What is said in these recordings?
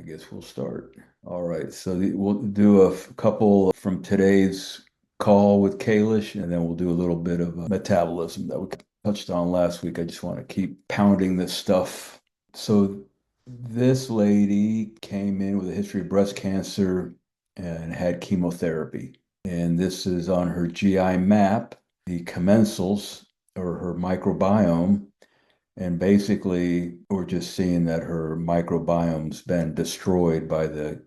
guess we'll start. All right, so we'll do a couple from today's call with Kalish, and then we'll do a little bit of metabolism that we touched on last week. I just want to keep pounding this stuff. So this lady came in with a history of breast cancer and had chemotherapy. And this is on her GI map, the commensals, or her microbiome. And basically, we're just seeing that her microbiome's been destroyed by the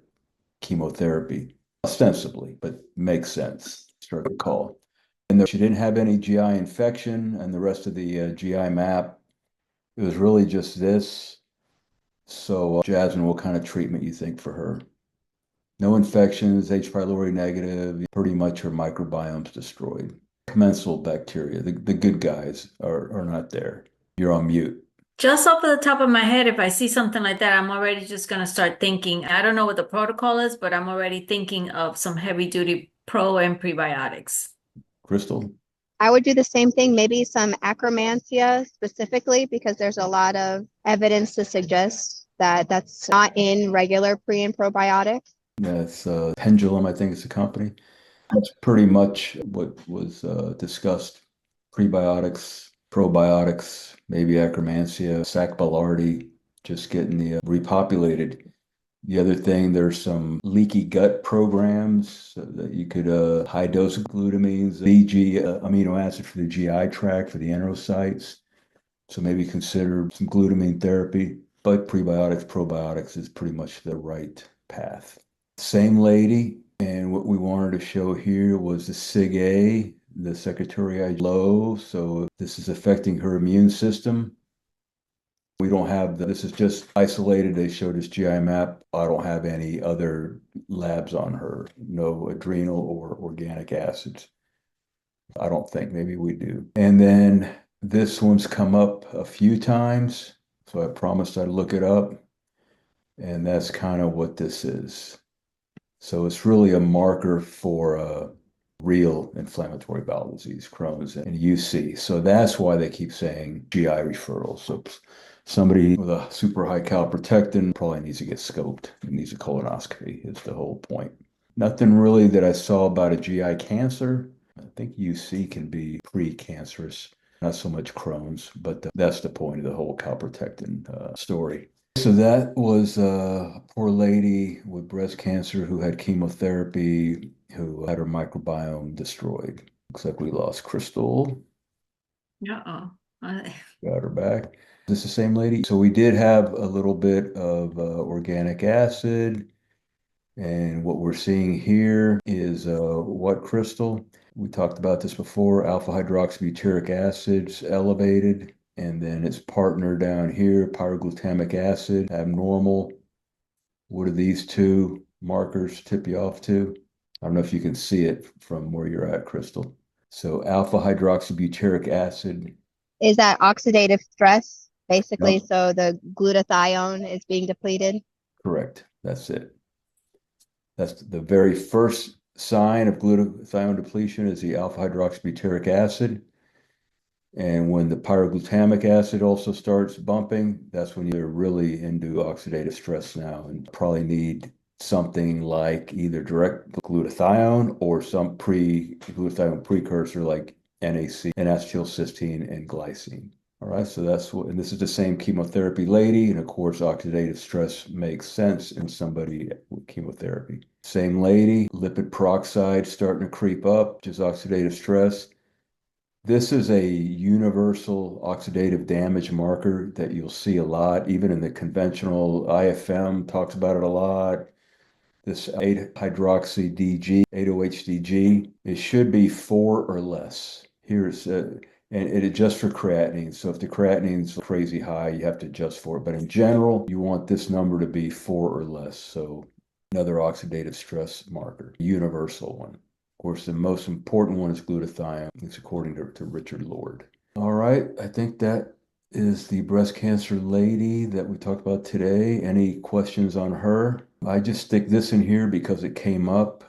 chemotherapy, ostensibly, but makes sense. Start the call. And she didn't have any GI infection, and the rest of the GI map, it was really just this. So, Jasmine, what kind of treatment you think for her? No infections, H. pylori negative, pretty much her microbiome's destroyed. Commensal bacteria, the good guys are not there. You're on mute. Just off of the top of my head, if I see something like that, I'm already just going to start thinking. I don't know what the protocol is, but I'm already thinking of some heavy duty pro and prebiotics. Cristal? I would do the same thing, maybe some Akkermansia specifically, because there's a lot of evidence to suggest that that's not in regular pre and probiotics. That's Pendulum, I think is the company. That's pretty much what was discussed. Prebiotics, probiotics, maybe Akkermansia, Sac Boulardii, just getting the repopulated. The other thing, there's some leaky gut programs that you could high dose of glutamines, VG amino acid for the GI tract for the enterocytes. So maybe consider some glutamine therapy, but prebiotics, probiotics is pretty much the right path. Same lady, and what we wanted to show here was the SIG-A, the secretory low. So this is affecting her immune system. We don't have this is just isolated. They showed us GI map. I don't have any other labs on her, no adrenal or organic acids. I don't think, maybe we do. And then this one's come up a few times. So I promised I'd look it up. And that's kind of what this is. So it's really a marker for real inflammatory bowel disease, Crohn's and UC. So that's why they keep saying GI referrals. So somebody with a super high calprotectin probably needs to get scoped. It needs a colonoscopy is the whole point. Nothing really that I saw about a GI cancer. I think UC can be pre-cancerous, not so much Crohn's, but that's the point of the whole calprotectin story. So that was a poor lady with breast cancer who had chemotherapy, who had her microbiome destroyed. Looks like we lost Cristal. Uh-oh. Got her back. Is this the same lady? So we did have a little bit of organic acid. And what we're seeing here is what Cristal? We talked about this before. Alpha hydroxybutyric acid's elevated. And then its partner down here, pyroglutamic acid, abnormal. What do these two markers tip you off to? I don't know if you can see it from where you're at, Cristal. So alpha hydroxybutyric acid. Is that oxidative stress, basically? Yep. So the glutathione is being depleted? Correct. That's it. That's the very first sign of glutathione depletion is the alpha hydroxybutyric acid. And when the pyroglutamic acid also starts bumping, that's when you're really into oxidative stress now and probably need something like either direct glutathione or some glutathione precursor like NAC, N-acetylcysteine, and glycine. All right, so that's what, and this is the same chemotherapy lady, and of course, oxidative stress makes sense in somebody with chemotherapy. Same lady, lipid peroxide starting to creep up, which is oxidative stress. This is a universal oxidative damage marker that you'll see a lot, even in the conventional IFM talks about it a lot. This 8-hydroxy-DG, 8-OHDG, it should be 4 or less. Here's and it adjusts for creatinine. So if the creatinine's crazy high, you have to adjust for it. But in general, you want this number to be 4 or less. So another oxidative stress marker, universal one. Of course, the most important one is glutathione. It's according to Richard Lord. All right, I think that is the breast cancer lady that we talked about today. Any questions on her? I just stick this in here because it came up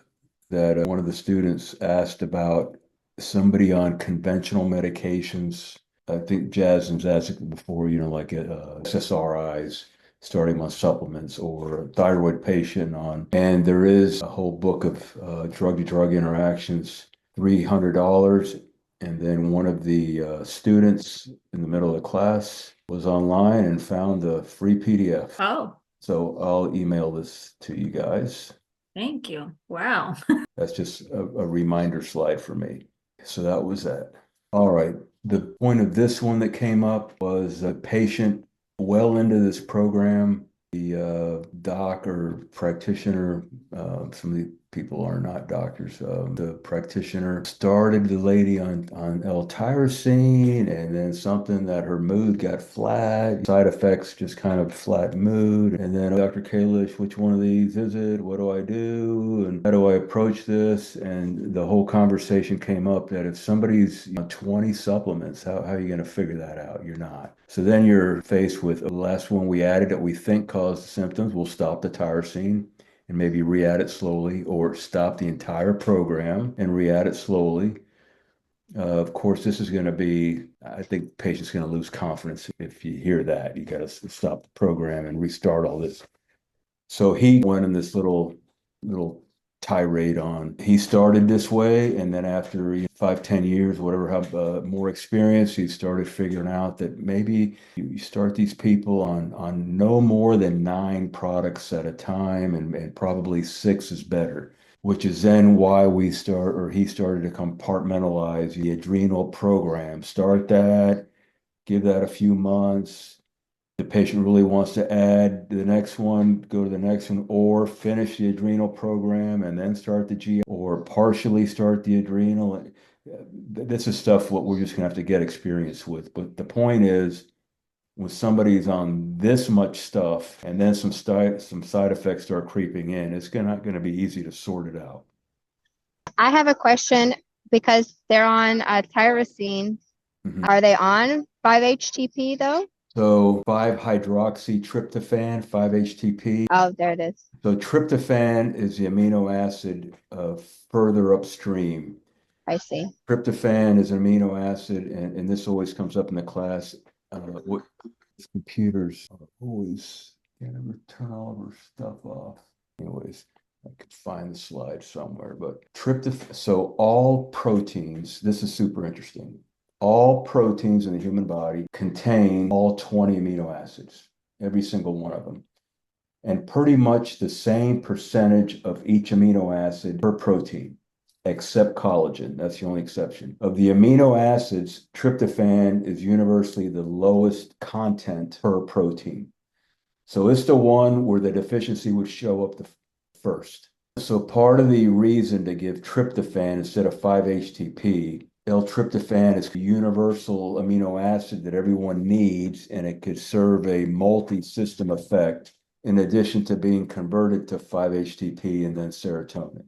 that one of the students asked about somebody on conventional medications. I think Jasmine's asked before, like SSRIs, starting on supplements, or a thyroid patient on, and there is a whole book of drug-to-drug interactions, $300. And then one of the students in the middle of the class was online and found the free PDF. Oh, So I'll email this to you guys. thank you. Wow. That's just a reminder slide for me. So that was that. All right. The point of this one that came up was a patient well into this program. The doc or practitioner, some of the people are not doctors. The practitioner started the lady on L-tyrosine, and then something that her mood got flat, side effects, just kind of flat mood. And then, Dr. Kalish, which one of these is it? What do I do? And how do I approach this? And the whole conversation came up that if somebody's 20 supplements, how are you going to figure that out? You're not. So then you're faced with the last one we added that we think caused the symptoms. We'll stop the tyrosine and maybe re-add it slowly, or stop the entire program and re-add it slowly. Of course, this is going to be, I think the patient's going to lose confidence if you hear that. You got to stop the program and restart all this. So he went in this little tirade on, he started this way, and then after 5-10 years, whatever, have more experience, he started figuring out that maybe you start these people on no more than 9 products at a time, and probably 6 is better, which is then why he started to compartmentalize the adrenal program. Start that, give that a few months. The patient really wants to add the next one, go to the next one, or finish the adrenal program and then start the GI, or partially start the adrenal. This is stuff what we're just going to have to get experience with. But the point is, when somebody's on this much stuff and then some side effects start creeping in, it's not going to be easy to sort it out. I have a question because they're on tyrosine. Mm-hmm. Are they on 5-HTP though? So 5-hydroxytryptophan, 5-HTP. Oh, there it is. So tryptophan is the amino acid further upstream. I see. Tryptophan is an amino acid, and this always comes up in the class. What computers always can't ever turn all of our stuff off. Anyways, I could find the slide somewhere, but tryptophan. So all proteins, this is super interesting. All proteins in the human body contain all 20 amino acids, every single one of them, and pretty much the same percentage of each amino acid per protein, except collagen. That's the only exception. Of the amino acids, tryptophan is universally the lowest content per protein. So it's the one where the deficiency would show up the first. So part of the reason to give tryptophan instead of 5-HTP, L-tryptophan is a universal amino acid that everyone needs, and it could serve a multi-system effect in addition to being converted to 5-HTP and then serotonin.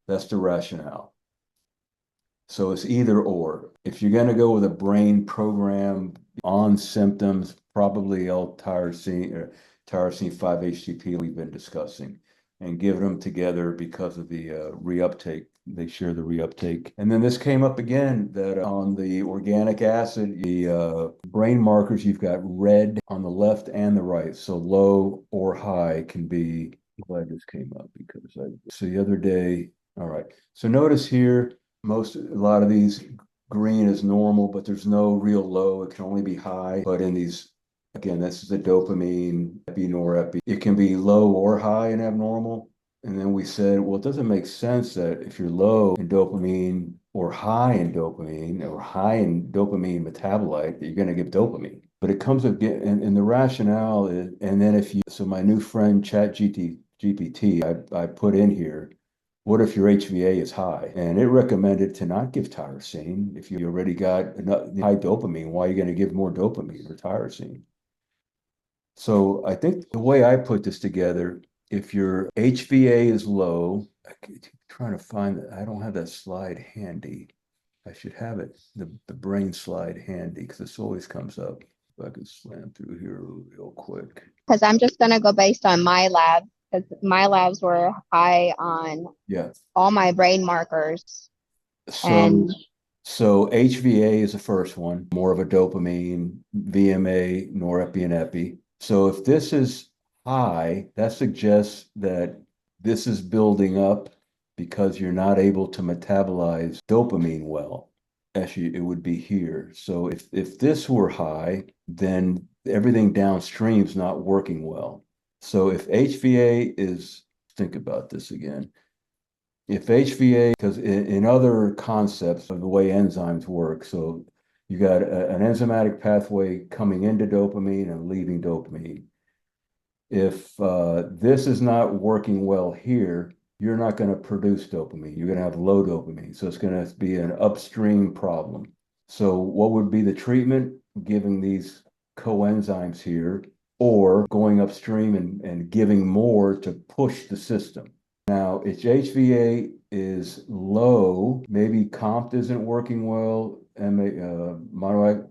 That's the rationale. So it's either or. If you're going to go with a brain program on symptoms, probably L-tyrosine or tyrosine 5-HTP we've been discussing, and give them together because of the reuptake. They share the reuptake. And then this came up again that on the organic acid, the brain markers, you've got red on the left and the right. So low or high can be, I'm glad this came up because so the other day, all right. So notice here, a lot of these green is normal, but there's no real low. It can only be high. But in these, again, this is the dopamine, norepi. It can be low or high and abnormal. And then we said, well, it doesn't make sense that if you're low in dopamine or high in dopamine metabolite, that you're going to give dopamine. But it comes again, and the rationale is, and then so my new friend ChatGPT, I put in here, what if your HVA is high? And it recommended to not give tyrosine. If you already got high dopamine, why are you going to give more dopamine or tyrosine? So I think the way I put this together, if your HVA is low, I'm trying to find that. I don't have that slide handy. I should have it, the brain slide handy, because this always comes up. If I could slam through here real quick. Because I'm just going to go based on my lab, because my labs were high on all my brain markers. So HVA is the first one, more of a dopamine, VMA, norepi, and epi. So if this is high, that suggests that this is building up because you're not able to metabolize dopamine well. Actually, it would be here. So if this were high, then everything downstream is not working well. So if HVA is, think about this again. If HVA, because in other concepts of the way enzymes work, so you got an enzymatic pathway coming into dopamine and leaving dopamine. If this is not working well here, you're not going to produce dopamine. You're going to have low dopamine. So it's going to be an upstream problem. So what would be the treatment? Giving these coenzymes here, or going upstream and giving more to push the system. Now, if HVA is low, maybe COMT isn't working well, monoamine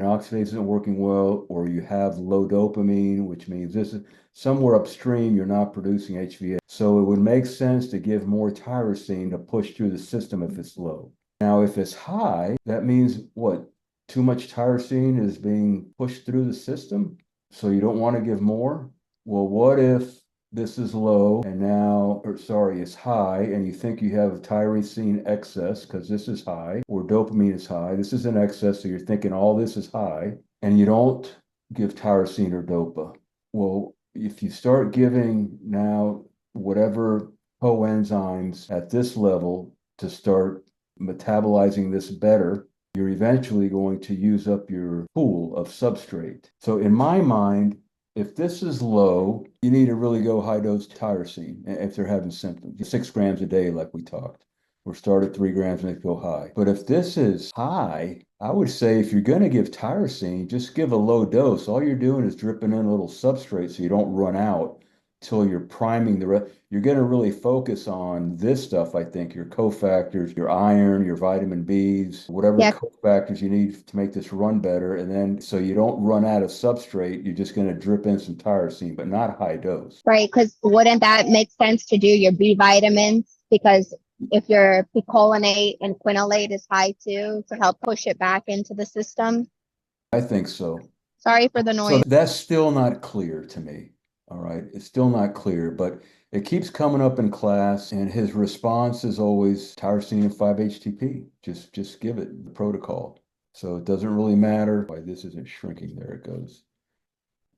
oxidase isn't working well, or you have low dopamine, which means this is somewhere upstream, you're not producing HVA. So it would make sense to give more tyrosine to push through the system if it's low. Now, if it's high, that means what? Too much tyrosine is being pushed through the system, so you don't want to give more? Well, what if this is low and now, or sorry, it's high, and you think you have tyrosine excess because this is high, or dopamine is high. This is in excess, so you're thinking all this is high, and you don't give tyrosine or dopa. Well, if you start giving now whatever coenzymes at this level to start metabolizing this better, you're eventually going to use up your pool of substrate. So in my mind, if this is low, you need to really go high dose tyrosine if they're having symptoms. 6 grams a day, like we talked. Or start at 3 grams and go high. But if this is high, I would say if you're going to give tyrosine, just give a low dose. All you're doing is dripping in a little substrate so you don't run out till you're priming the rest. You're going to really focus on this stuff, I think, your cofactors, your iron, your vitamin Bs, whatever cofactors you need to make this run better. And then so you don't run out of substrate, you're just going to drip in some tyrosine, but not high dose. Right, because wouldn't that make sense to do your B vitamins? Because if your picolinate and quinolate is high too, to help push it back into the system. I think so. Sorry for the noise. So that's still not clear to me. All right. It's still not clear, but it keeps coming up in class, and his response is always tyrosine and 5-HTP. Just give it the protocol. So it doesn't really matter why this isn't shrinking. There it goes.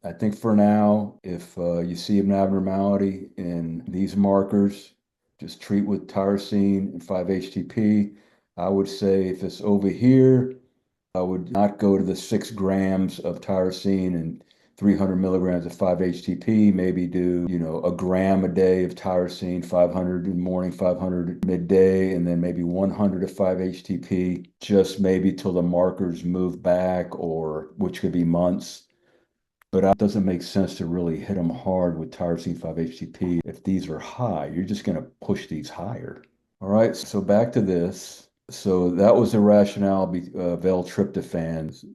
I think for now, if you see an abnormality in these markers, just treat with tyrosine and 5-HTP. I would say if it's over here, I would not go to the 6 grams of tyrosine and 300 milligrams of 5-HTP, maybe do, a gram a day of tyrosine, 500 in the morning, 500 midday, and then maybe 100 of 5-HTP, just maybe till the markers move back, or which could be months. But it doesn't make sense to really hit them hard with tyrosine 5-HTP. If these are high, you're just going to push these higher. All right, so back to this. So that was the rationale of L-tryptophan.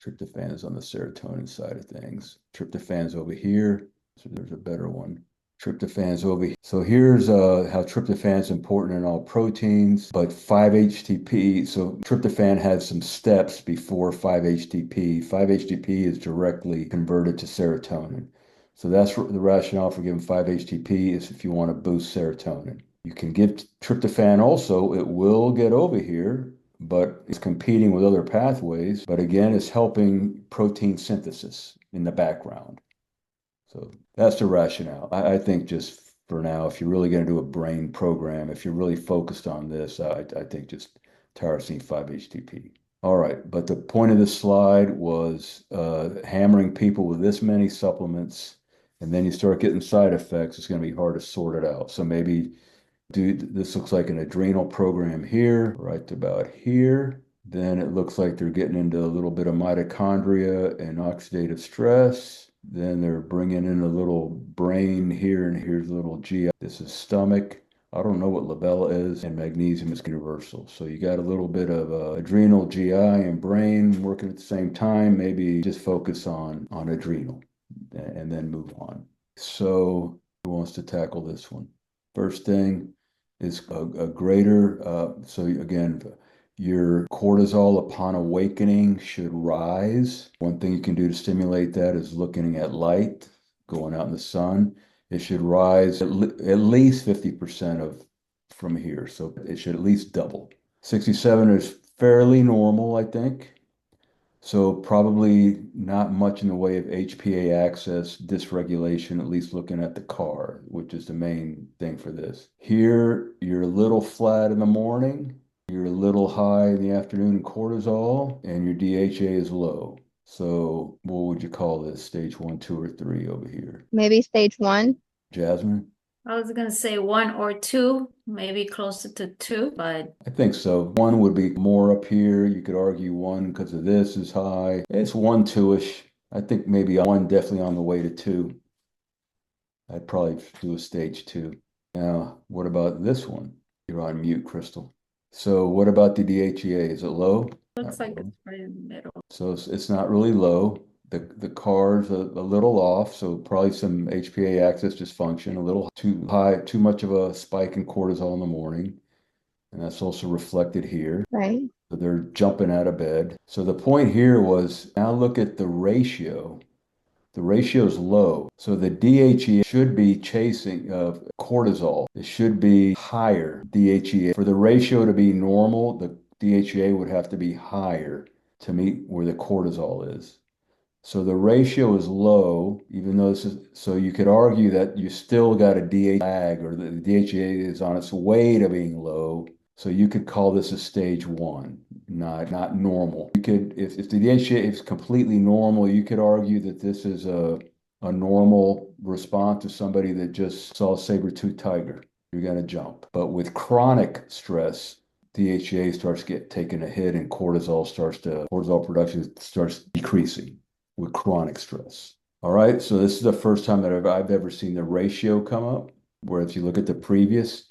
Tryptophan is on the serotonin side of things. Tryptophan's over here. So there's a better one. Tryptophan's over here. So here's how tryptophan is important in all proteins, but 5-HTP. So tryptophan has some steps before 5-HTP. 5-HTP is directly converted to serotonin. So that's the rationale for giving 5-HTP is if you want to boost serotonin. You can give tryptophan also. It will get over here, but it's competing with other pathways. But again, it's helping protein synthesis in the background. So that's the rationale. I think just for now, if you're really going to do a brain program, if you're really focused on this, I think just tyrosine 5-HTP. All right, but the point of this slide was hammering people with this many supplements, and then you start getting side effects, it's going to be hard to sort it out. So maybe this looks like an adrenal program here, right about here. Then it looks like they're getting into a little bit of mitochondria and oxidative stress. Then they're bringing in a little brain here, and here's a little GI. This is stomach. I don't know what labella is, and magnesium is universal. So you got a little bit of adrenal, GI, and brain working at the same time. Maybe just focus on adrenal and then move on. So who wants to tackle this one? First thing is a greater, so again, Your cortisol upon awakening should rise. One thing you can do to stimulate that is looking at light, going out in the sun. It should rise at least 50% from here. So it should at least double. 67 is fairly normal, I think. So probably not much in the way of HPA axis dysregulation, at least looking at the car, which is the main thing for this. Here, you're a little flat in the morning. You're a little high in the afternoon in cortisol, and your DHA is low. So what would you call this? Stage 1, 2, or 3 over here? Maybe stage 1. Jasmine? I was gonna say 1 or 2, maybe closer to 2, but I think so. 1 would be more up here. You could argue 1 because of this is high. It's 1, 2-ish. I think maybe 1 definitely on the way to 2. I'd probably do a stage 2. Now, what about this one? You're on mute, Cristal. So what about the DHEA? Is it low? looks Not like low. it's right in the middle. So it's not really low. The car's a little off, so probably some HPA axis dysfunction, a little too high, too much of a spike in cortisol in the morning. And that's also reflected here. Right. So they're jumping out of bed. So the point here was now look at the ratio. The ratio is low. So the DHEA should be chasing cortisol. It should be higher DHEA. For the ratio to be normal, the DHEA would have to be higher to meet where the cortisol is. So the ratio is low, even though this is, so you could argue that you still got a DHEA lag, or the DHEA is on its way to being low. So you could call this a stage 1, not normal. You could, if the DHEA is completely normal, you could argue that this is a normal response to somebody that just saw a saber-toothed tiger. You're going to jump. But with chronic stress, DHEA starts taking a hit, and cortisol production starts decreasing with chronic stress. All right, so this is the first time that I've ever seen the ratio come up, where if you look at the previous,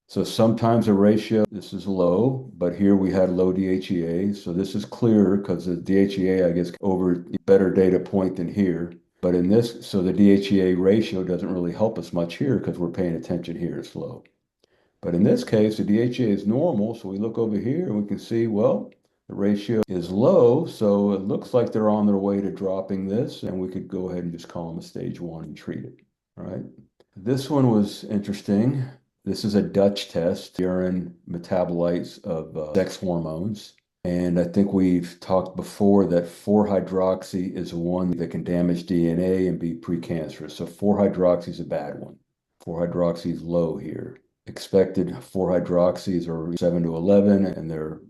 so sometimes the ratio, this is low, but here we had low DHEA. So this is clearer because the DHEA, I guess, over better data point than here. But in this, so the DHEA ratio doesn't really help us much here because we're paying attention here, it's low. But in this case, the DHEA is normal. So we look over here and we can see, well, the ratio is low. So it looks like they're on their way to dropping this. And we could go ahead and just call them a stage 1 and treat it. All right. This one was interesting. This is a Dutch test, urine metabolites of sex hormones. And I think we've talked before that 4-hydroxy is one that can damage DNA and be precancerous. So 4-hydroxy is a bad one. 4-hydroxy is low here. Expected 4-hydroxys are 7 to 11, and they're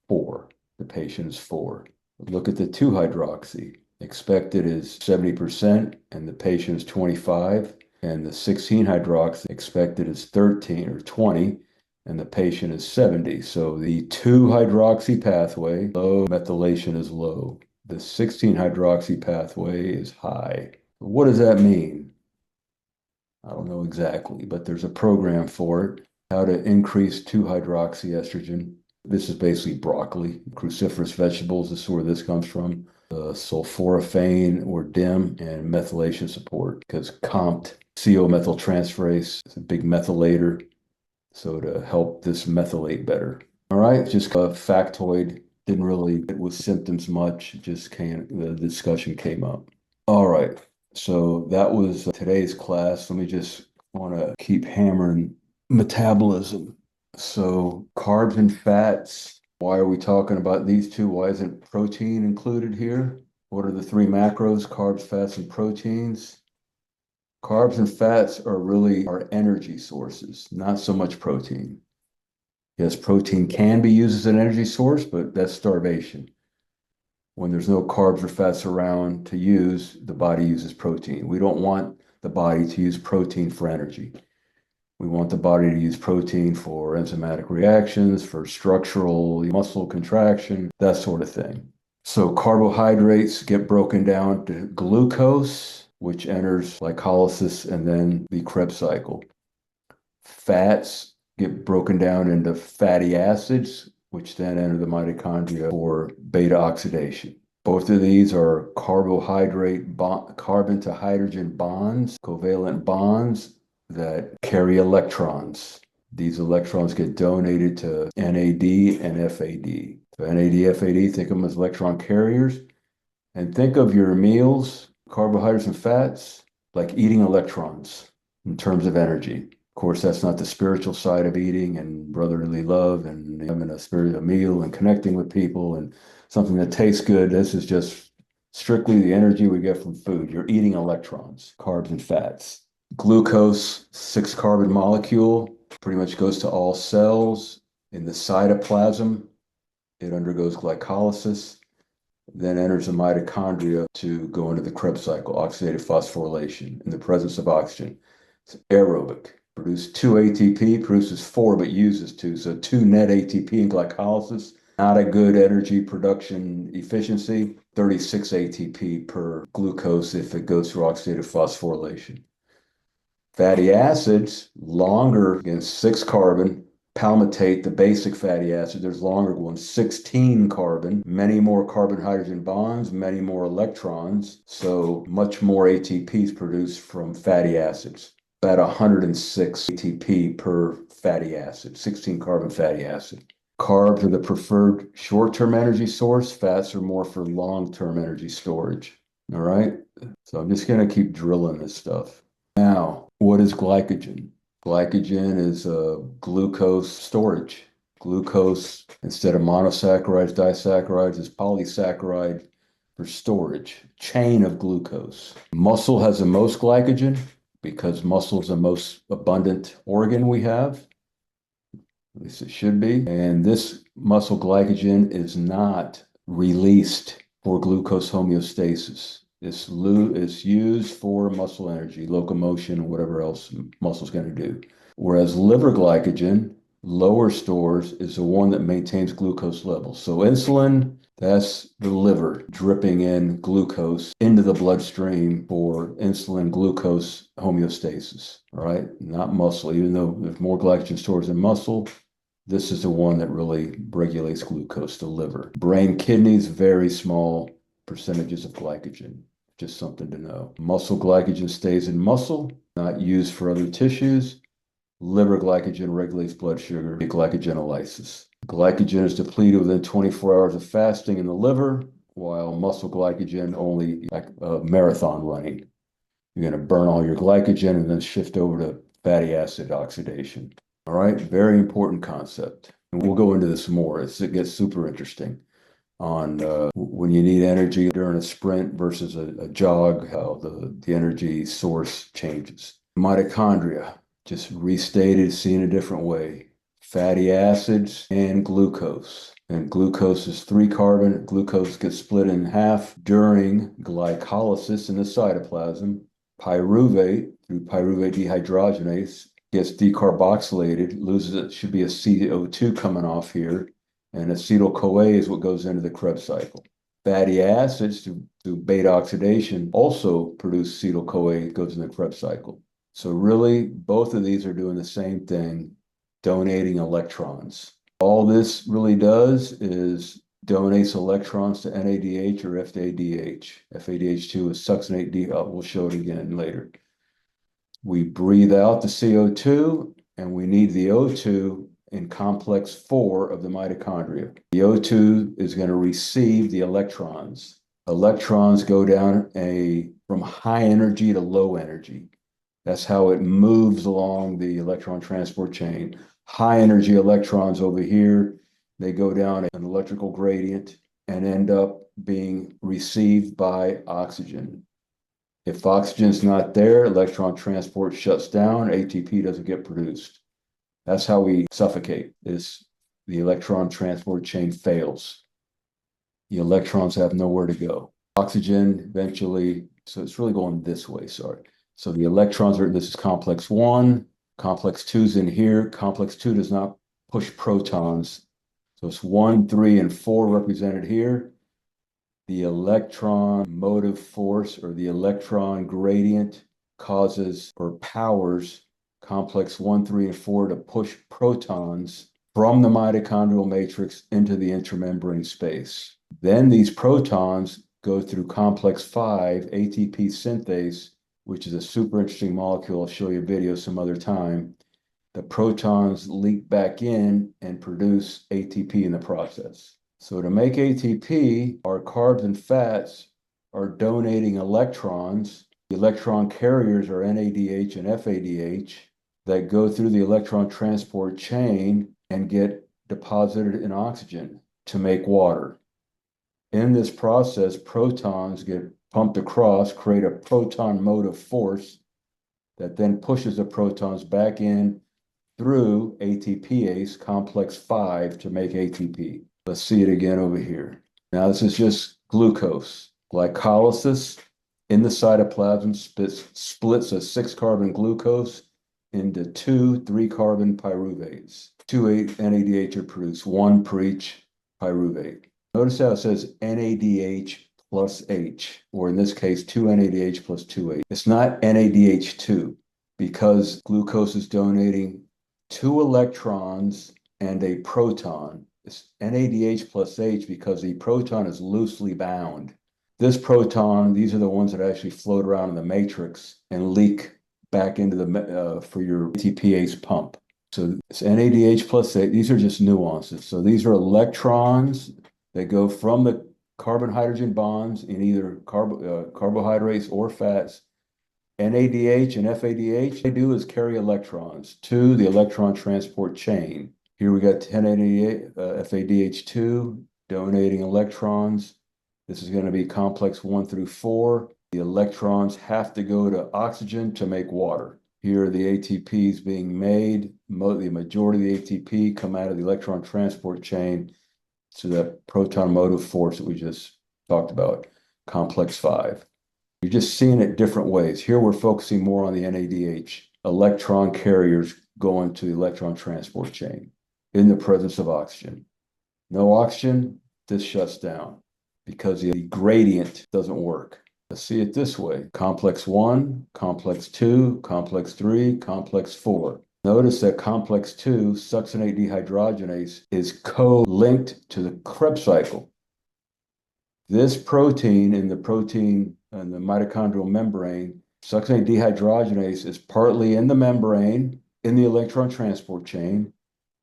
4. The patient is 4. Look at the 2-hydroxy. Expected is 70%, and the patient is 25. And the 16-hydroxy expected is 13 or 20, and the patient is 70. So the 2-hydroxy pathway, low, methylation is low. The 16-hydroxy pathway is high. What does that mean? I don't know exactly, but there's a program for it, how to increase 2-hydroxy estrogen. This is basically broccoli, cruciferous vegetables. This is where this comes from. Sulforaphane or DIM and methylation support, because COMT, co-methyltransferase, is a big methylator. So to help this methylate better. All right, just a factoid. Didn't really fit with symptoms much. Just the discussion came up. All right, so that was today's class. Let me just want to keep hammering metabolism. So carbs and fats. Why are we talking about these two? Why isn't protein included here? What are the 3 macros? Carbs, fats, and proteins. Carbs and fats are really our energy sources, not so much protein. Yes, protein can be used as an energy source, but that's starvation. When there's no carbs or fats around to use, the body uses protein. We don't want the body to use protein for energy. We want the body to use protein for enzymatic reactions, for structural muscle contraction, that sort of thing. So carbohydrates get broken down to glucose, which enters glycolysis and then the Krebs cycle. Fats get broken down into fatty acids, which then enter the mitochondria for beta oxidation. Both of these are carbohydrate carbon to hydrogen bonds, covalent bonds that carry electrons. These electrons get donated to NAD and FAD. So NAD, FAD, think of them as electron carriers. And think of your meals, carbohydrates and fats, like eating electrons in terms of energy. Of course, that's not the spiritual side of eating and brotherly love and having a spiritual meal and connecting with people and something that tastes good. This is just strictly the energy we get from food. You're eating electrons, carbs and fats. Glucose, 6-carbon molecule, pretty much goes to all cells. In the cytoplasm, it undergoes glycolysis, then enters the mitochondria to go into the Krebs cycle, oxidative phosphorylation, in the presence of oxygen. It's aerobic. Produces 2 ATP, produces 4, but uses 2. So 2 net ATP in glycolysis. Not a good energy production efficiency. 36 ATP per glucose if it goes through oxidative phosphorylation. Fatty acids, longer, again, 6-carbon, palmitate the basic fatty acid. There's longer ones, 16 carbon, many more carbon hydrogen bonds, many more electrons. So much more ATP is produced from fatty acids. About 106 ATP per fatty acid, 16 carbon fatty acid. Carbs are the preferred short-term energy source. Fats are more for long-term energy storage. All right. So I'm just going to keep drilling this stuff. Now, what is glycogen? Glycogen is glucose storage. Glucose, instead of monosaccharides, disaccharides, is polysaccharide for storage. Chain of glucose. Muscle has the most glycogen because muscle is the most abundant organ we have. At least it should be. And this muscle glycogen is not released for glucose homeostasis. It's used for muscle energy, locomotion, whatever else muscle's going to do. Whereas liver glycogen, lower stores, is the one that maintains glucose levels. So insulin, that's the liver dripping in glucose into the bloodstream for insulin glucose homeostasis, all right? Not muscle, even though there's more glycogen stores in muscle. This is the one that really regulates glucose, the liver. Brain, kidneys, very small percentages of glycogen. Just something to know. Muscle glycogen stays in muscle, not used for other tissues. Liver glycogen regulates blood sugar, glycogenolysis. Glycogen is depleted within 24 hours of fasting in the liver, while muscle glycogen only like marathon running. You're going to burn all your glycogen and then shift over to fatty acid oxidation. All right, very important concept. And we'll go into this more as it gets super interesting on when you need energy during a sprint versus a jog, how the energy source changes. Mitochondria, just restated, seen a different way. Fatty acids and glucose. And glucose is 3-carbon. Glucose gets split in half during glycolysis in the cytoplasm. Pyruvate, through pyruvate dehydrogenase, gets decarboxylated, loses it, should be a CO2 coming off here. And acetyl-CoA is what goes into the Krebs cycle. Fatty acids, through beta oxidation, also produce acetyl-CoA, goes in the Krebs cycle. So really, both of these are doing the same thing, donating electrons. All this really does is donates electrons to NADH or FADH. FADH2 is succinate. We'll show it again later. We breathe out the CO2, and we need the O2 in complex 4 of the mitochondria. The O2 is going to receive the electrons. Electrons go down from high energy to low energy. That's how it moves along the electron transport chain. High energy electrons over here, they go down an electrical gradient and end up being received by oxygen. If oxygen's not there, electron transport shuts down, ATP doesn't get produced. That's how we suffocate, is the electron transport chain fails. The electrons have nowhere to go. Oxygen eventually, so it's really going this way, sorry. So the electrons this is complex 1, complex 2's in here. Complex 2 does not push protons. So it's 1, 3, and 4 represented here. The electron motive force or the electron gradient causes or powers complex 1, 3, and 4 to push protons from the mitochondrial matrix into the intramembrane space. Then these protons go through complex 5, ATP synthase, which is a super interesting molecule. I'll show you a video some other time. the protons leak back in and produce ATP in the process. So to make ATP, our carbs and fats are donating electrons. The electron carriers are NADH and FADH that go through the electron transport chain and get deposited in oxygen to make water. In this process, protons get pumped across, create a proton motive force that then pushes the protons back in through ATPase complex 5 to make ATP. Let's see it again over here. Now this is just glucose. Glycolysis in the cytoplasm splits a 6-carbon glucose into 2 3-carbon pyruvates. 2 NADH are produced, 1 per each pyruvate. Notice how it says NADH plus H, or in this case, 2 NADH plus 2H. It's not NADH2 because glucose is donating 2 electrons and a proton. It's NADH plus H because the proton is loosely bound. This proton, these are the ones that actually float around in the matrix and leak back into the for your ATPase pump. So it's NADH plus H. These are just nuances. So these are electrons that go from the carbon-hydrogen bonds in either carbohydrates or fats. NADH and FADH, they do is carry electrons to the electron transport chain. Here we got 10 FADH2 donating electrons. This is going to be complex 1 through 4. The electrons have to go to oxygen to make water. Here are the ATPs being made. The majority of the ATP come out of the electron transport chain to that proton motive force that we just talked about, complex 5. You're just seeing it different ways. Here we're focusing more on the NADH, electron carriers going to the electron transport chain in the presence of oxygen. No oxygen, this shuts down because the gradient doesn't work. Let's see it this way. Complex 1, complex 2, complex 3, complex 4. Notice that complex 2, succinate dehydrogenase, is co-linked to the Krebs cycle. This protein in the mitochondrial membrane, succinate dehydrogenase, is partly in the membrane, in the electron transport chain,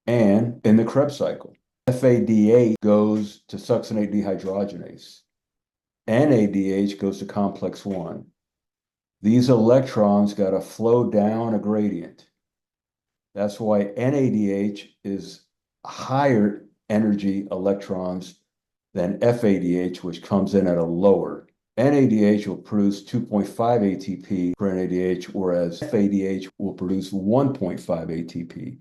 and in the Krebs cycle. FADH goes to succinate dehydrogenase. NADH goes to complex 1. These electrons got to flow down a gradient. That's why NADH is higher energy electrons than FADH, which comes in at a lower. NADH will produce 2.5 ATP per NADH, whereas FADH will produce 1.5 ATP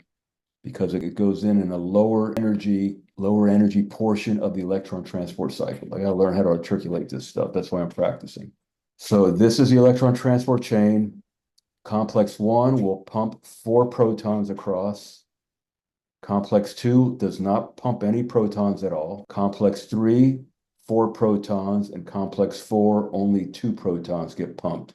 because it goes in a lower energy portion of the electron transport cycle. I got to learn how to articulate this stuff. That's why I'm practicing. So this is the electron transport chain. Complex 1 will pump 4 protons across. Complex 2 does not pump any protons at all. Complex 3, 4 protons, and complex 4, only 2 protons get pumped.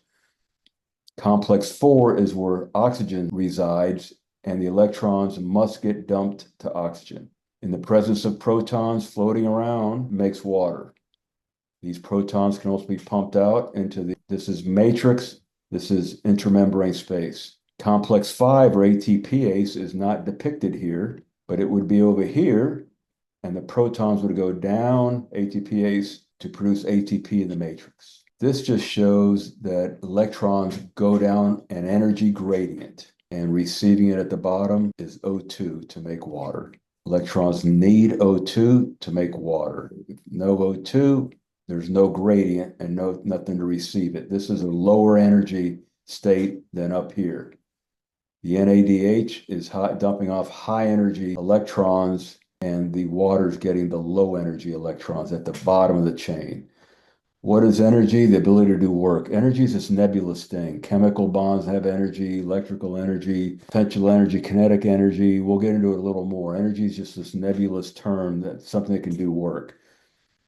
Complex 4 is where oxygen resides, and the electrons must get dumped to oxygen. In the presence of protons floating around makes water. These protons can also be pumped out into this is matrix, this is intermembrane space. Complex 5, or ATPase, is not depicted here, but it would be over here, and the protons would go down ATPase to produce ATP in the matrix. This just shows that electrons go down an energy gradient, and receiving it at the bottom is O2 to make water. Electrons need O2 to make water. No O2, there's no gradient and nothing to receive it. This is a lower energy state than up here. The NADH is dumping off high energy electrons, and the water is getting the low energy electrons at the bottom of the chain. What is energy? The ability to do work. Energy is this nebulous thing. Chemical bonds have energy, electrical energy, potential energy, kinetic energy. We'll get into it a little more. Energy is just this nebulous term that's something that can do work.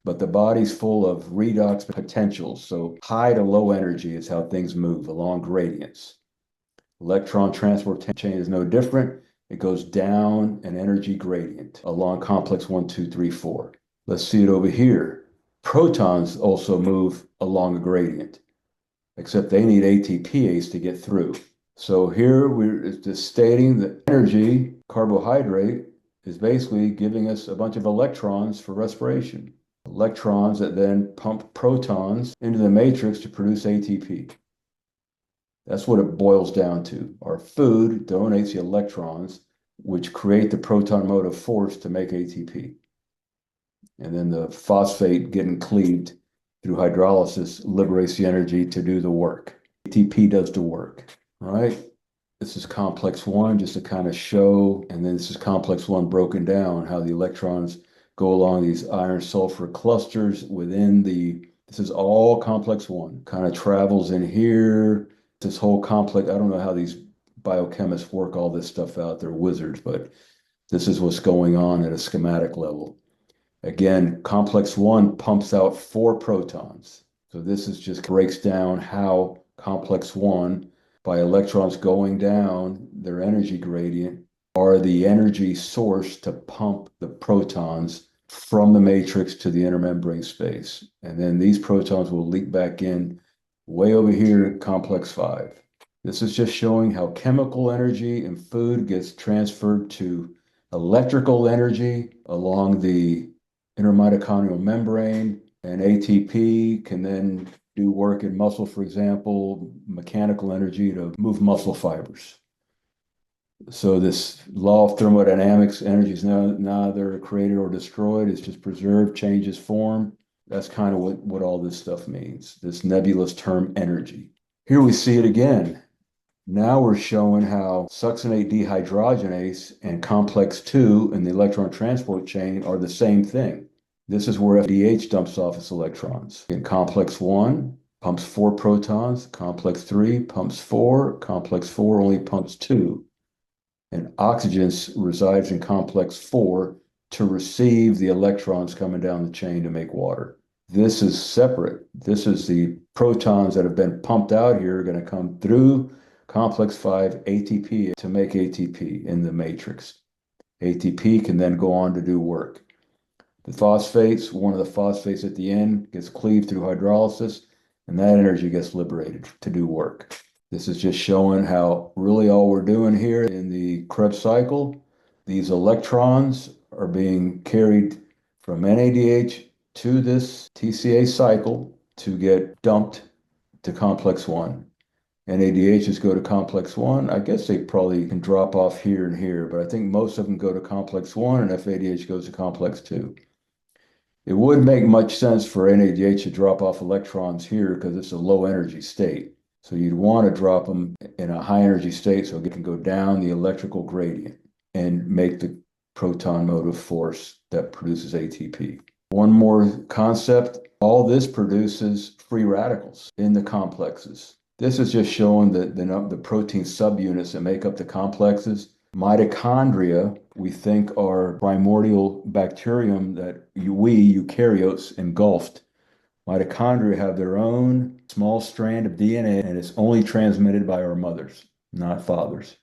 But the body's full of redox potentials. So high to low energy is how things move along gradients. Electron transport chain is no different. It goes down an energy gradient along complex 1, 2, 3, 4. Let's see it over here. Protons also move along a gradient, except they need ATPase to get through. So here we're just stating that energy, carbohydrate, is basically giving us a bunch of electrons for respiration. Electrons that then pump protons into the matrix to produce ATP. That's what it boils down to. Our food donates the electrons, which create the proton motive force to make ATP. And then the phosphate getting cleaved through hydrolysis liberates the energy to do the work. ATP does the work, right? This is complex one, just to kind of show, and then this is complex one broken down, how the electrons go along these iron sulfur clusters within this is all complex one, kind of travels in here. This whole complex, I don't know how these biochemists work all this stuff out, they're wizards, but this is what's going on at a schematic level. Again, complex one pumps out 4 protons. So this is just breaks down how complex one, by electrons going down their energy gradient, are the energy source to pump the protons from the matrix to the intermembrane space. And then these protons will leak back in way over here at complex 5. This is just showing how chemical energy in food gets transferred to electrical energy along the intermitochondrial membrane, and ATP can then do work in muscle, for example, mechanical energy to move muscle fibers. So this law of thermodynamics, energy is neither created or destroyed, it's just preserved, changes form. That's kind of what all this stuff means, this nebulous term energy. Here we see it again. Now we're showing how succinate dehydrogenase and complex 2 in the electron transport chain are the same thing. This is where FDH dumps off its electrons. In complex 1, pumps 4 protons. Complex 3 pumps 4. Complex 4 only pumps 2. And oxygen resides in complex 4 to receive the electrons coming down the chain to make water. This is separate. This is the protons that have been pumped out here are going to come through complex 5 ATP to make ATP in the matrix. ATP can then go on to do work. The phosphates, one of the phosphates at the end gets cleaved through hydrolysis, and that energy gets liberated to do work. This is just showing how really all we're doing here in the Krebs cycle, these electrons are being carried from NADH to this TCA cycle to get dumped to complex 1. NADHs go to complex 1. I guess they probably can drop off here and here, but I think most of them go to complex 1 and FADH goes to complex 2. It wouldn't make much sense for NADH to drop off electrons here because it's a low energy state. So you'd want to drop them in a high energy state so it can go down the electrical gradient and make the proton motive force that produces ATP. One more concept, all this produces free radicals in the complexes. This is just showing the protein subunits that make up the complexes. Mitochondria, we think, are primordial bacterium that we, eukaryotes, engulfed. Mitochondria have their own small strand of DNA, and it's only transmitted by our mothers, not fathers.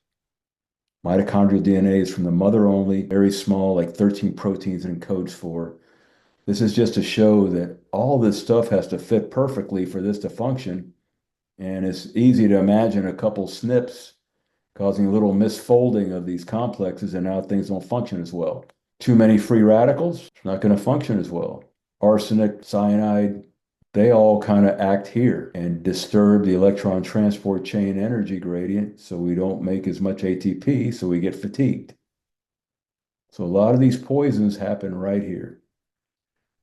Mitochondrial DNA is from the mother only, very small, like 13 proteins it encodes for. This is just to show that all this stuff has to fit perfectly for this to function. And it's easy to imagine a couple SNPs causing a little misfolding of these complexes, and now things don't function as well. Too many free radicals, it's not going to function as well. Arsenic, cyanide, they all kind of act here and disturb the electron transport chain energy gradient, so we don't make as much ATP, so we get fatigued. So a lot of these poisons happen right here.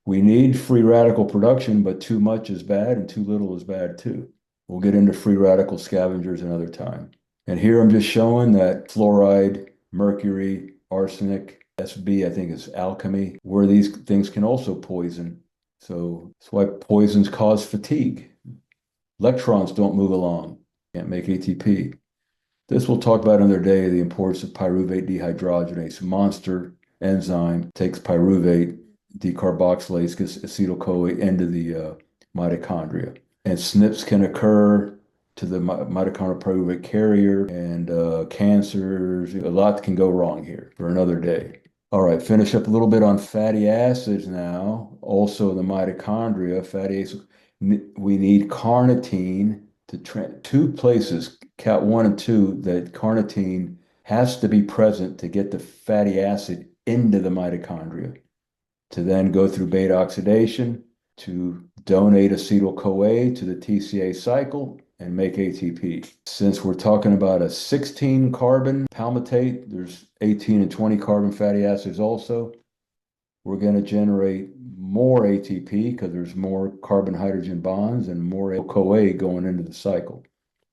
We need free radical production, but too much is bad and too little is bad too. We'll get into free radical scavengers another time. And here I'm just showing that fluoride, mercury, arsenic, SB, I think is alchemy, where these things can also poison. So that's why poisons cause fatigue. Electrons don't move along, can't make ATP. This we'll talk about another day, the importance of pyruvate dehydrogenase. Monster enzyme takes pyruvate, decarboxylates, gets acetyl-CoA into the mitochondria. And SNPs can occur to the mitochondrial pyruvate carrier, and cancers. A lot can go wrong here for another day. All right, finish up a little bit on fatty acids now. Also the mitochondria, fatty acids, we need carnitine to two places. Cat 1 and 2, that carnitine has to be present to get the fatty acid into the mitochondria, to then go through beta oxidation, to donate acetyl-CoA to the TCA cycle and make ATP. Since we're talking about a 16 carbon palmitate, there's 18 and 20 carbon fatty acids also. We're going to generate more ATP because there's more carbon hydrogen bonds and more CoA going into the cycle.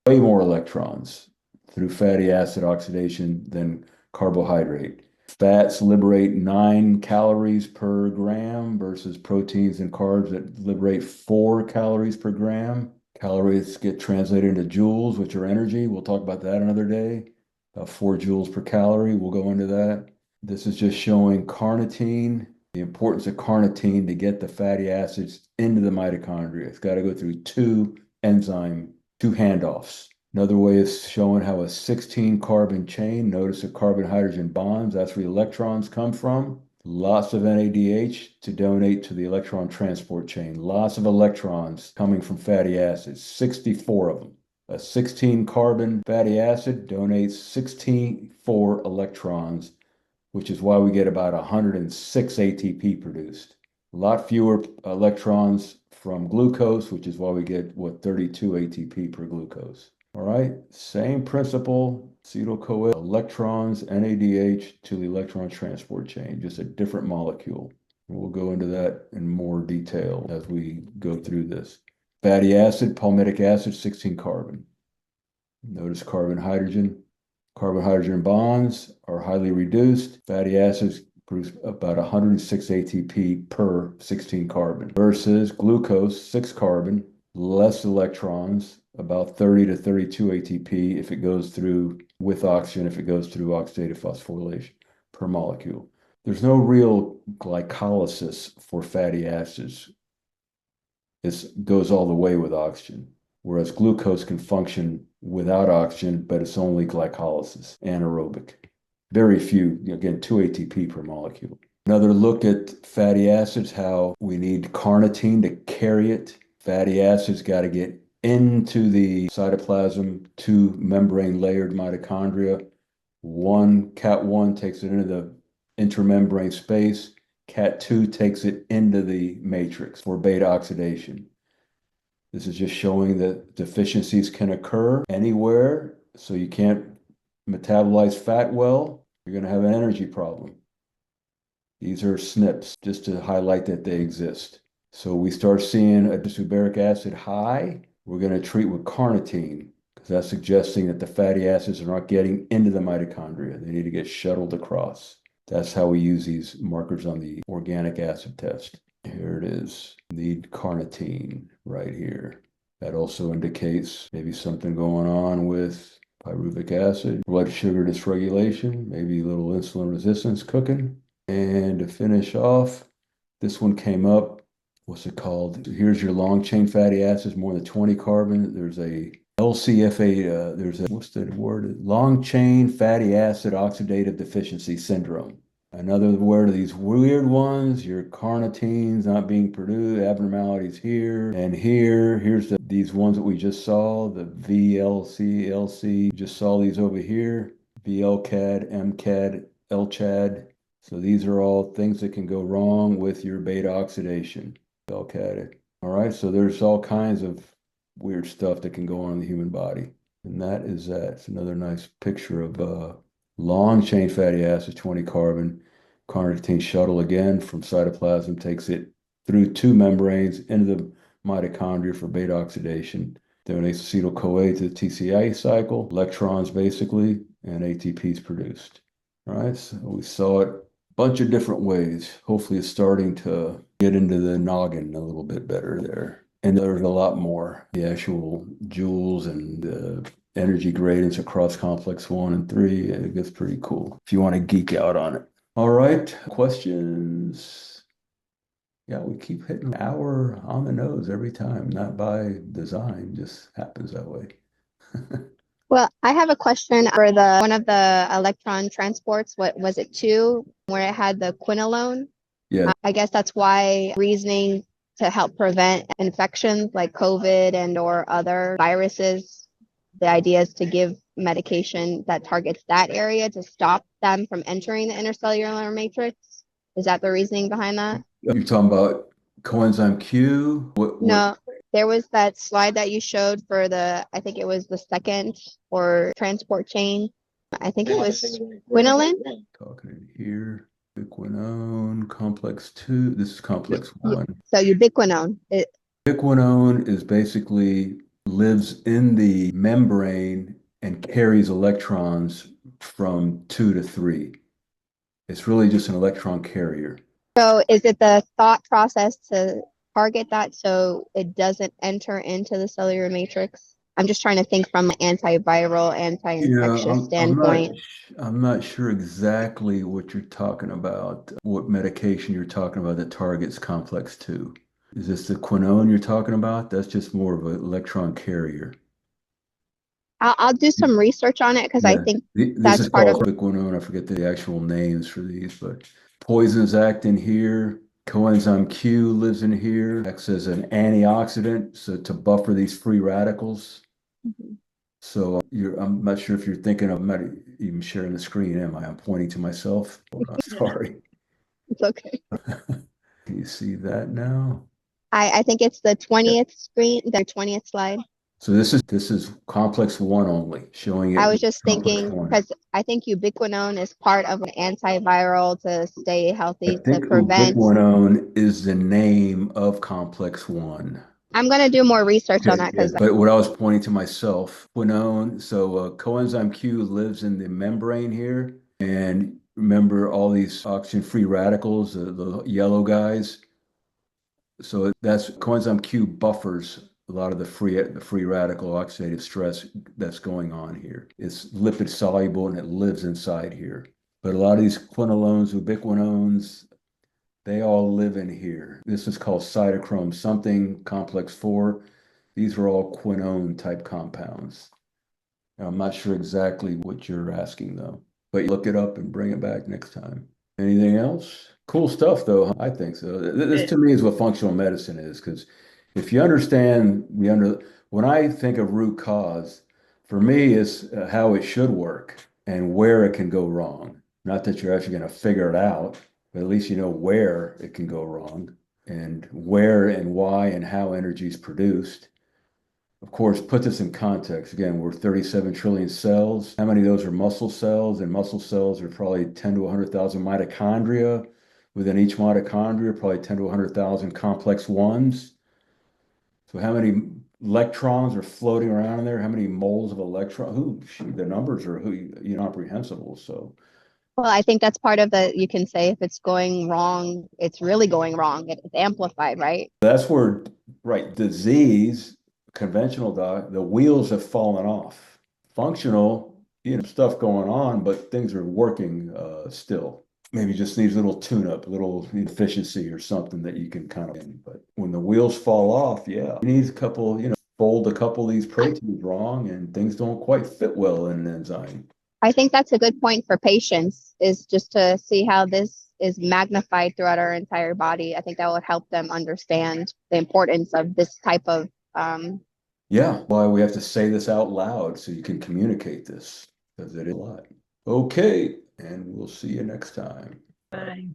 Way more electrons through fatty acid oxidation than carbohydrate. Fats liberate 9 calories per gram versus proteins and carbs that liberate 4 calories per gram. Calories get translated into joules, which are energy. We'll talk about that another day. About 4 joules per calorie. We'll go into that. This is just showing carnitine, the importance of carnitine to get the fatty acids into the mitochondria. It's got to go through 2 handoffs. Another way is showing how a 16 carbon chain, notice the carbon hydrogen bonds, that's where the electrons come from. Lots of NADH to donate to the electron transport chain. Lots of electrons coming from fatty acids, 64 of them. A 16 carbon fatty acid donates 64 electrons, which is why we get about 106 ATP produced. A lot fewer electrons from glucose, which is why we get, 32 ATP per glucose. All right, same principle, acetyl-CoA, electrons, NADH to the electron transport chain, just a different molecule. We'll go into that in more detail as we go through this. Fatty acid, palmitic acid, 16 carbon. Notice carbon hydrogen bonds are highly reduced. Fatty acids produce about 106 ATP per 16 carbon versus glucose, 6 carbon, less electrons, about 30 to 32 ATP if it goes through with oxygen, if it goes through oxidative phosphorylation per molecule. There's no real glycolysis for fatty acids. It goes all the way with oxygen, whereas glucose can function without oxygen, but it's only glycolysis, anaerobic. Very few, again, 2 ATP per molecule. Another look at fatty acids, how we need carnitine to carry it. Fatty acids got to get into the cytoplasm, 2 membrane layered mitochondria. Cat 1 takes it into the intermembrane space. Cat 2 takes it into the matrix for beta oxidation. This is just showing that deficiencies can occur anywhere, so you can't metabolize fat well, you're going to have an energy problem. These are SNPs, just to highlight that they exist. So we start seeing a subbaric acid high, we're going to treat with carnitine, because that's suggesting that the fatty acids are not getting into the mitochondria. They need to get shuttled across. That's how we use these markers on the organic acid test. Here it is. Need carnitine right here. That also indicates maybe something going on with pyruvic acid, blood sugar dysregulation, maybe a little insulin resistance cooking. And to finish off, this one came up. What's it called? Here's your long chain fatty acids, more than 20 carbon. There's a LCFA, what's the word? Long chain fatty acid oxidative deficiency syndrome. Another word of these weird ones, your carnitines not being produced, abnormalities here and here. Here's these ones that we just saw, the VLC, LC, just saw these over here, VLCAD, MCAD, LCHAD. So these are all things that can go wrong with your beta oxidation. VLCAD. All right, so there's all kinds of weird stuff that can go on in the human body. And that is that. It's another nice picture of long chain fatty acids, 20 carbon, carnitine shuttle again from cytoplasm, takes it through 2 membranes into the mitochondria for beta oxidation, donates acetyl-CoA to the TCA cycle, electrons basically, and ATP is produced. All right, so we saw it a bunch of different ways. Hopefully it's starting to get into the noggin a little bit better there. And there's a lot more, the actual joules and the energy gradients across complex 1 and 3. It gets pretty cool if you want to geek out on it. All right, questions? Yeah, we keep hitting an hour on the nose every time, not by design, just happens that way. Well, I have a question for one of the electron transports. What was it, 2, where it had the quinolone? Yeah. I guess that's why reasoning to help prevent infections like COVID and or other viruses, The idea is to give medication that targets that area to stop them from entering the intercellular matrix. Is that the reasoning behind that? You're talking about coenzyme Q? No, there was that slide that you showed for I think it was the second or transport chain. I think it was quinoline. Talking in here. Ubiquinone, complex 2. This is complex 1. So ubiquinone. Ubiquinone is basically lives in the membrane and carries electrons from 2 to 3. It's really just an electron carrier. So is it the thought process to target that so it doesn't enter into the cellular matrix? I'm just trying to think from an antiviral, anti-infectious standpoint. I'm not sure exactly what you're talking about, what medication you're talking about that targets complex 2. Is this the quinone you're talking about? That's just more of an electron carrier. I'll do some research on it because I think this that's is part called of ubiquinone. I forget the actual names for these, but poisons act in here. Coenzyme Q lives in here, acts as an antioxidant, so to buffer these free radicals. So I'm not sure if you're thinking of, I'm not even sharing the screen, am I? I'm pointing to myself. Oh, I'm sorry. It's okay. Can you see that now? I think it's the 20th screen, the 20th slide. So this is complex 1 only, showing it. I was just complex thinking 1. because I think ubiquinone is part of an antiviral to stay healthy, I think to prevent. ubiquinone is the name of complex 1. I'm going to do more research on that because But what I was pointing to myself, quinone, so coenzyme Q lives in the membrane here. And remember all these oxygen-free radicals, the yellow guys. So that's coenzyme Q buffers a lot of the free radical oxidative stress that's going on here. It's lipid soluble and it lives inside here. But a lot of these quinolones, ubiquinones, they all live in here. This is called cytochrome something complex 4. These are all quinone type compounds. Now, I'm not sure exactly what you're asking though, but look it up and bring it back next time. Anything else? Cool stuff though. I think so. This to me is what functional medicine is, because if you understand when I think of root cause, for me, it's how it should work and where it can go wrong. Not that you're actually going to figure it out, but at least you know where it can go wrong and where and why and how energy is produced. Of course, put this in context. Again, we're 37 trillion cells. How many of those are muscle cells? And muscle cells are probably 10 to 100,000 mitochondria. Within each mitochondria, probably 10 to 100,000 complex 1s. So how many electrons are floating around in there? How many moles of electron? The numbers are incomprehensible. So, well, I think that's part of you can say if it's going wrong, it's really going wrong. It's amplified, right? That's where, disease, conventional the wheels have fallen off. Functional, stuff going on, but things are working still. Maybe just needs a little tune-up, a little efficiency or something that you can kind of, but when the wheels fall off, you need a couple, fold a couple of these proteins wrong and things don't quite fit well in an enzyme. I think that's a good point for patients, is just to see how this is magnified throughout our entire body. I think that would help them understand the importance of this type of why we have to say this out loud so you can communicate this, because it is a lot. Okay, and we'll see you next time. Bye.